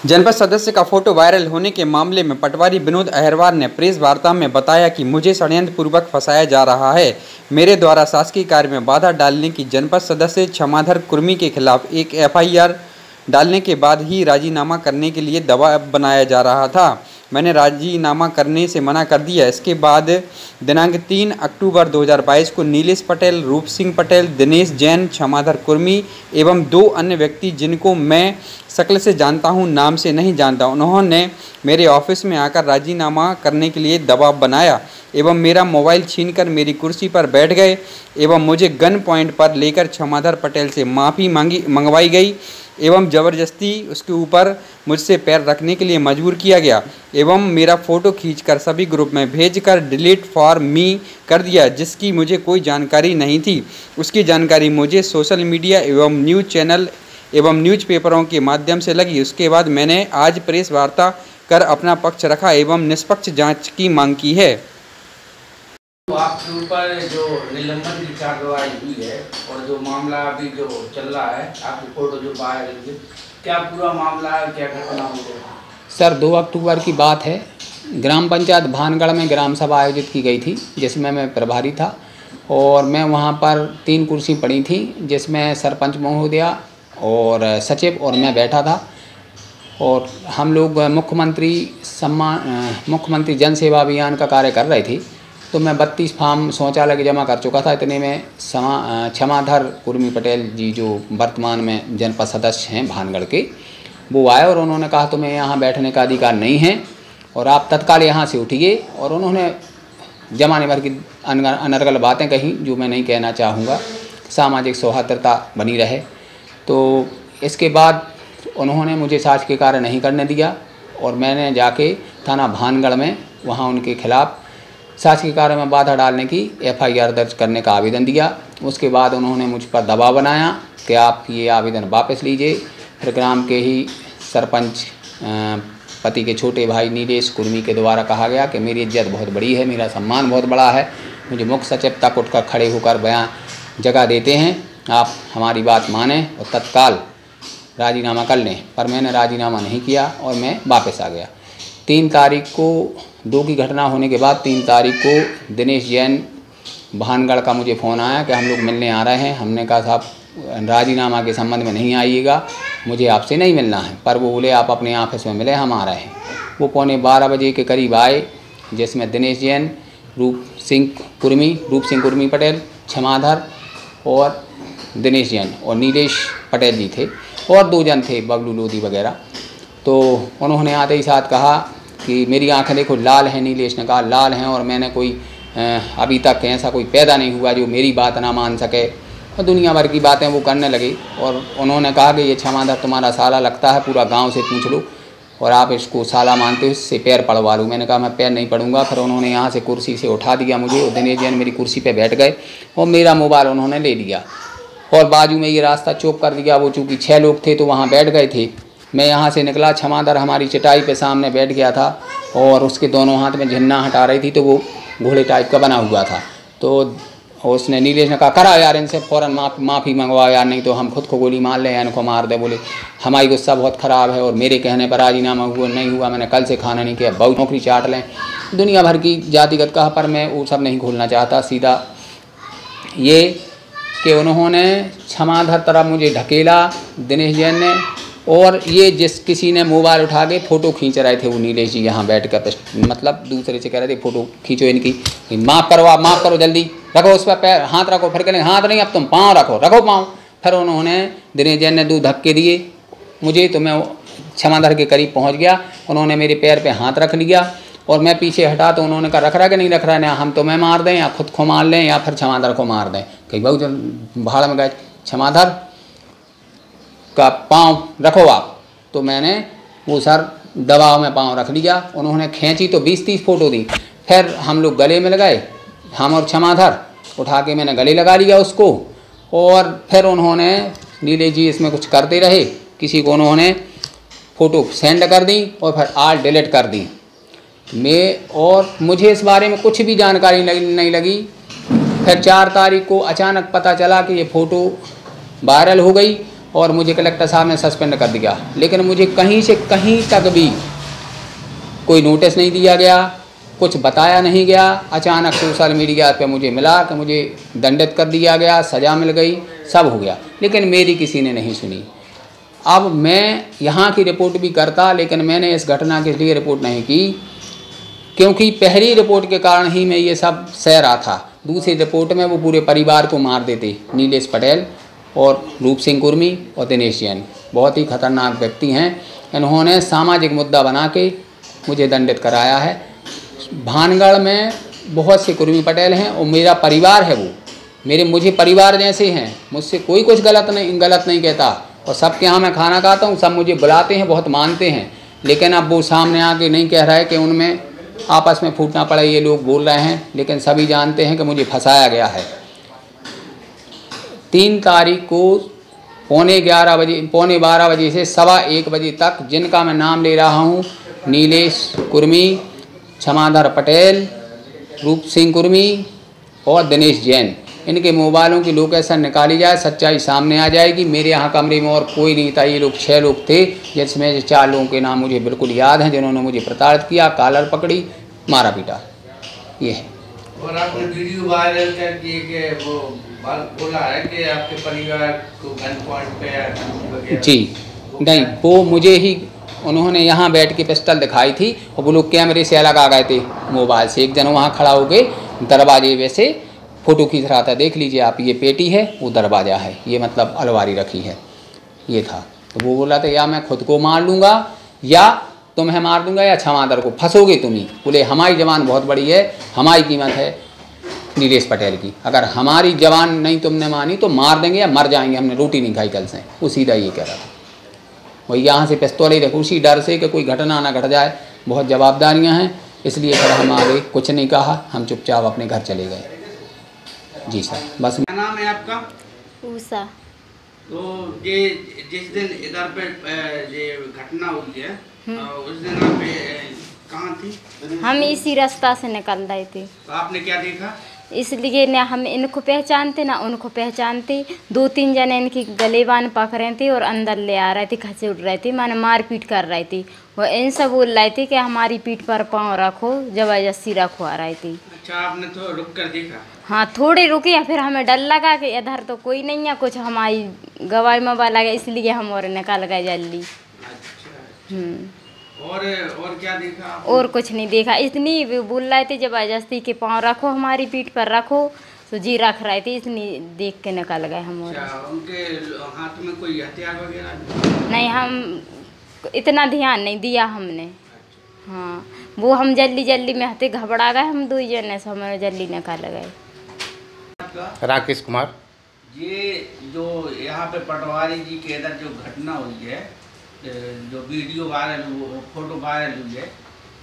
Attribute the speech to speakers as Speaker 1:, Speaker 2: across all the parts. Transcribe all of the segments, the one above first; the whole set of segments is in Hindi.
Speaker 1: जनपद सदस्य का फोटो वायरल होने के मामले में पटवारी विनोद अहिरवार ने प्रेस वार्ता में बताया कि मुझे षड्यंत्र पूर्वक फंसाया जा रहा है। मेरे द्वारा शासकीय कार्य में बाधा डालने की जनपद सदस्य क्षमाधर कुर्मी के खिलाफ एक एफआईआर डालने के बाद ही राजीनामा करने के लिए दबाव बनाया जा रहा था। मैंने राजीनामा करने से मना कर दिया। इसके बाद दिनांक 3 अक्टूबर 2022 को नीलेश पटेल, रूप सिंह पटेल, दिनेश जैन, क्षमाधर कुर्मी एवं 2 अन्य व्यक्ति जिनको मैं शक्ल से जानता हूं, नाम से नहीं जानता, उन्होंने मेरे ऑफिस में आकर राजीनामा करने के लिए दबाव बनाया एवं मेरा मोबाइल छीनकर मेरी कुर्सी पर बैठ गए एवं मुझे गन पॉइंट पर लेकर क्षमाधर पटेल से माफ़ी मंगवाई गई एवं ज़बरदस्ती उसके ऊपर मुझसे पैर रखने के लिए मजबूर किया गया एवं मेरा फ़ोटो खींचकर सभी ग्रुप में भेजकर डिलीट फॉर मी कर दिया, जिसकी मुझे कोई जानकारी नहीं थी। उसकी जानकारी मुझे सोशल मीडिया एवं न्यूज़ चैनल एवं न्यूज़पेपरों के माध्यम से लगी। उसके बाद मैंने आज प्रेस वार्ता कर अपना पक्ष रखा एवं निष्पक्ष जाँच की मांग की है।
Speaker 2: तो आपके ऊपर जो निलंबन की कार्रवाई हुई है और जो मामला अभी जो चल रहा है, आपकी फोटो जो वायरल हुई, क्या पूरा मामला है, क्या घटना हुई है?
Speaker 3: सर 2 अक्टूबर की बात है। ग्राम पंचायत भानगढ़ में ग्राम सभा आयोजित की गई थी जिसमें मैं प्रभारी था और मैं वहां पर 3 कुर्सी पड़ी थी जिसमें सरपंच महोदया और सचिव और मैं बैठा था और हम लोग मुख्यमंत्री जन सेवा अभियान का कार्य कर रहे थे। तो मैं 32 फार्म शौचालय जमा कर चुका था। इतने में क्षमाधर कुर्मी पटेल जी जो वर्तमान में जनपद सदस्य हैं भानगढ़ के, वो आए और उन्होंने कहा तुम्हें यहाँ बैठने का अधिकार नहीं है और आप तत्काल यहाँ से उठिए। और उन्होंने जमाने भर की अनर्गल बातें कही जो मैं नहीं कहना चाहूँगा, सामाजिक सौहार्दता बनी रहे। तो इसके बाद उन्होंने मुझे शासकीय कार्य नहीं करने दिया और मैंने जाके थाना भानगढ़ में वहाँ उनके खिलाफ शासकीय कार्य में बाधा डालने की एफआईआर दर्ज करने का आवेदन दिया। उसके बाद उन्होंने मुझ पर दबाव बनाया कि आप ये आवेदन वापस लीजिए। फिर ग्राम के ही सरपंच पति के छोटे भाई नीलेश कुर्मी के द्वारा कहा गया कि मेरी इज्जत बहुत बड़ी है, मेरा सम्मान बहुत बड़ा है, मुझे मुख्य सचिव तक उठकर खड़े होकर बयान जगह देते हैं, आप हमारी बात मानें और तत्काल राजीनामा कर लें। पर मैंने राजीनामा नहीं किया और मैं वापस आ गया। 3 तारीख को 2 की घटना होने के बाद 3 तारीख को दिनेश जैन भानगढ़ का मुझे फ़ोन आया कि हम लोग मिलने आ रहे हैं। हमने कहा साहब राजीनामा के संबंध में नहीं आइएगा, मुझे आपसे नहीं मिलना है। पर वो बोले आप अपने ऑफिस में मिले, हम आ रहे हैं। वो 11:15 बजे के करीब आए जिसमें दिनेश जैन, रूप सिंह कुर्मी पटेल, क्षमाधर और दिनेश जैन और नीलेश पटेल जी थे और 2 जन थे बबलू लोधी वगैरह। तो उन्होंने आते ही साथ कहा कि मेरी आंखें देखो लाल हैं। नीलेश ने कहा लाल हैं और मैंने कोई अभी तक ऐसा कोई पैदा नहीं हुआ जो मेरी बात ना मान सके और दुनिया भर की बातें वो करने लगे। और उन्होंने कहा कि ये क्षमाधर तुम्हारा साला लगता है, पूरा गांव से पूछ लो और आप इसको साला मानते हो, इससे पैर पड़वा लो। मैंने कहा मैं पैर नहीं पड़ूंगा। फिर उन्होंने यहाँ से कुर्सी से उठा दिया मुझे और दिनेश जैन मेरी कुर्सी पर बैठ गए और मेरा मोबाइल उन्होंने ले लिया और बाजू में ये रास्ता चौक कर दिया। वो चूँकि 6 लोग थे तो वहाँ बैठ गए थे। मैं यहाँ से निकला, क्षमाधर हमारी चटाई पे सामने बैठ गया था और उसके दोनों हाथ में झन्ना हटा रही थी तो वो घोड़े टाइप का बना हुआ था। तो उसने नीलेश ने कहा करा यार इनसे फ़ौरन माफ़ी मंगवाओ यार, नहीं तो हम खुद को गोली मार लें या इनको मार दे। बोले हमारी गुस्सा बहुत ख़राब है और मेरे कहने पर राजीनामा हुआ नहीं हुआ, मैंने कल से खाना नहीं किया, बहुत नौकरी चाट लें, दुनिया भर की जातिगत कहा। पर मैं वो सब नहीं खोलना चाहता। सीधा ये कि उन्होंने क्षमाधर तरफ मुझे ढकेला दिनेश जैन ने और ये जिस किसी ने मोबाइल उठा के फ़ोटो खींच रहे थे वो नीलेश जी यहाँ बैठ कर मतलब दूसरे से कह रहे थे फ़ोटो खींचो इनकी, माफ़ करो आप, माफ़ करो जल्दी, रखो उस पर पैर, हाथ रखो। फिर कहेंगे हाथ नहीं अब तुम पाँव रखो, रखो पाँव। फिर उन्होंने दिनेश जैन ने 2 धक्के दिए मुझे तो मैं क्षमाधर के करीब पहुँच गया। उन्होंने मेरे पैर पर हाथ रख लिया और मैं पीछे हटा तो उन्होंने कहा रख रहा कि नहीं रख रहा है, हम तुम्हें मार दें या खुद को मार लें या फिर क्षमाधर को मार दें। कहीं बहुत भाड़ में गए, क्षमाधर का पाँव रखो आप। तो मैंने वो सर दबाव में पाँव रख लिया। उन्होंने खींची तो 20-30 फ़ोटो दी। फिर हम लोग गले में लगाए, हम और क्षमाधर, उठा के मैंने गले लगा लिया उसको। और फिर उन्होंने नीलेश जी इसमें कुछ करते रहे, किसी को उन्होंने फ़ोटो सेंड कर दी और फिर आल डिलीट कर दी। और मुझे इस बारे में कुछ भी जानकारी नहीं लगी। फिर 4 तारीख को अचानक पता चला कि ये फ़ोटो वायरल हो गई और मुझे कलेक्टर साहब ने सस्पेंड कर दिया, लेकिन मुझे कहीं से कहीं तक भी कोई नोटिस नहीं दिया गया, कुछ बताया नहीं गया। अचानक सोशल मीडिया पे मुझे मिला कि मुझे दंडित कर दिया गया, सज़ा मिल गई, सब हो गया, लेकिन मेरी किसी ने नहीं सुनी। अब मैं यहाँ की रिपोर्ट भी करता, लेकिन मैंने इस घटना के लिए रिपोर्ट नहीं की, क्योंकि पहली रिपोर्ट के कारण ही मैं ये सब सह रहा था। दूसरी रिपोर्ट में वो पूरे परिवार को मार देते, नीलेश पटेल और रूप सिंह कुर्मी और दिनेश जैन, बहुत ही खतरनाक व्यक्ति हैं। इन्होंने सामाजिक मुद्दा बना के मुझे दंडित कराया है। भानगढ़ में बहुत से कुर्मी पटेल हैं और मेरा परिवार है, वो मुझे परिवार जैसे हैं, मुझसे कोई कुछ गलत नहीं कहता। और सबके यहाँ मैं खाना खाता हूँ, सब मुझे बुलाते हैं, बहुत मानते हैं, लेकिन अब वो सामने आके नहीं कह रहा है कि उनमें आपस में फूटना पड़ा, ये लोग बोल रहे हैं, लेकिन सभी जानते हैं कि मुझे फंसाया गया है। 3 तारीख को पौने 12 बजे से 1:15 बजे तक, जिनका मैं नाम ले रहा हूँ, नीलेश कुर्मी, क्षमाधर पटेल, रूप सिंह कुर्मी और दिनेश जैन, इनके मोबाइलों की लोकेशन निकाली जाए, सच्चाई सामने आ जाएगी। मेरे यहाँ कमरे में और कोई नहीं था, ये लोग 6 लोग थे, जिसमें 4 लोगों के नाम मुझे बिल्कुल याद हैं, जिन्होंने मुझे प्रताड़ित किया, कॉलर पकड़ी, मारा पीटा, ये है।
Speaker 2: और आपने वीडियो वायरल करके कि वो बोला है कि आपके परिवार को गन पॉइंट पे
Speaker 3: जी नहीं, वो मुझे ही उन्होंने यहाँ बैठ के पिस्टल दिखाई थी और वो लोग कैमरे से अलग आ गए थे मोबाइल से। एक जन वहाँ खड़ा हो गए दरवाजे वैसे फ़ोटो खींच रहा था, देख लीजिए आप, ये पेटी है, वो दरवाज़ा है, ये मतलब अलमारी रखी है, ये था। तो वो बोला था या मैं खुद को मार लूँगा या तुम्हें मार दूँगा या क्षमाधर को, फंसोगे तुम ही। बोले हमारी जवान बहुत बड़ी है, हमारी कीमत है नीलेश पटेल की, अगर हमारी जवान नहीं तुमने मानी तो मार देंगे या मर जाएंगे, हमने रोटी नहीं खाई कल से। वो सीधा ये कह रहा था। वही यहाँ से पिस्तौल ही रखो, उसी डर से कि कोई घटना ना घट जाए, बहुत जवाबदारियाँ हैं, इसलिए फिर हम आगे कुछ नहीं कहा, हम चुपचाप अपने घर चले गए। जी सर, बस।
Speaker 2: क्या नाम है आपका?
Speaker 4: उषा।
Speaker 2: तो ये जिस दिन इधर पे ये घटना हुई है, उस दिन आप कहाँ थी?
Speaker 4: हम इसी रास्ता से निकल रहे थे।
Speaker 2: तो आपने क्या देखा?
Speaker 4: इसलिए ना हम इनको पहचानते ना उनको पहचानते। 2-3 जने इनकी गलेबान पकड़े थे और अंदर ले आ रहे थे, खसे उड़ रहे थे, माने मारपीट कर रहे थे। वो इनसे बोल रहे थे कि हमारी पीठ पर पाँव रखो, जबरदस्ती रखो आ रहे थे।
Speaker 2: अच्छा, आपने तो रुक कर देखा?
Speaker 4: हाँ, थोड़े रुके, फिर हमें डर लगा कि इधर तो कोई नहीं है, कुछ हमारी गवाही में लगा, इसलिए हम और निकल गए जल्दी।
Speaker 2: अच्छा। और क्या देखा आपने?
Speaker 4: और कुछ नहीं देखा, इतनी बोल रहे थे जबरदस्ती के पाँव रखो, हमारी पीठ पर रखो, तो जी रख रहे थे, इतनी देख के निकल गए हम। और
Speaker 2: उनके हाथ में कोई हथियार वगैरह
Speaker 4: नहीं, हम इतना ध्यान नहीं दिया हमने। हाँ, वो हम जल्दी में हते घबरा गए, हम 2 जने से हमारे जल्दी निकल गए।
Speaker 5: राकेश कुमार।
Speaker 2: ये जो यहाँ पे पटवारी जी के इधर जो घटना हुई है, जो वीडियो वायरल, फोटो वायरल हुई है,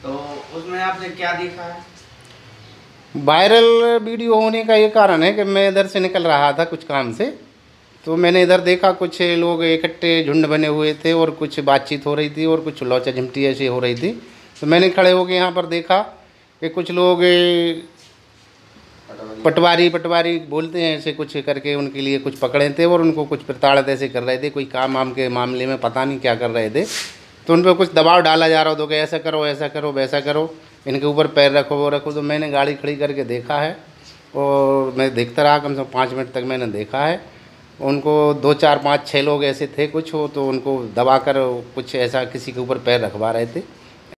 Speaker 2: तो उसमें आपने क्या देखा है?
Speaker 5: वायरल वीडियो होने का ये कारण है कि मैं इधर से निकल रहा था कुछ काम से, तो मैंने इधर देखा कुछ लोग इकट्ठे झुंड बने हुए थे और कुछ बातचीत हो रही थी और कुछ लौचा झिमटी ऐसी हो रही थी। तो मैंने खड़े होकर यहाँ पर देखा कि कुछ लोग पटवारी बोलते हैं, ऐसे कुछ करके उनके लिए कुछ पकड़े थे और उनको कुछ प्रताड़ित ऐसे कर रहे थे, कोई काम वाम के मामले में पता नहीं क्या कर रहे थे। तो उन पर कुछ दबाव डाला जा रहा हो तो कि ऐसा करो वैसा करो, इनके ऊपर पैर रखो वो रखो। तो मैंने गाड़ी खड़ी करके देखा है और मैं देखता रहा, कम से कम 5 मिनट तक मैंने देखा है। उनको 2 4 5 6 लोग ऐसे थे कुछ हो, तो उनको दबा कर कुछ ऐसा किसी के ऊपर पैर रखवा रहे थे।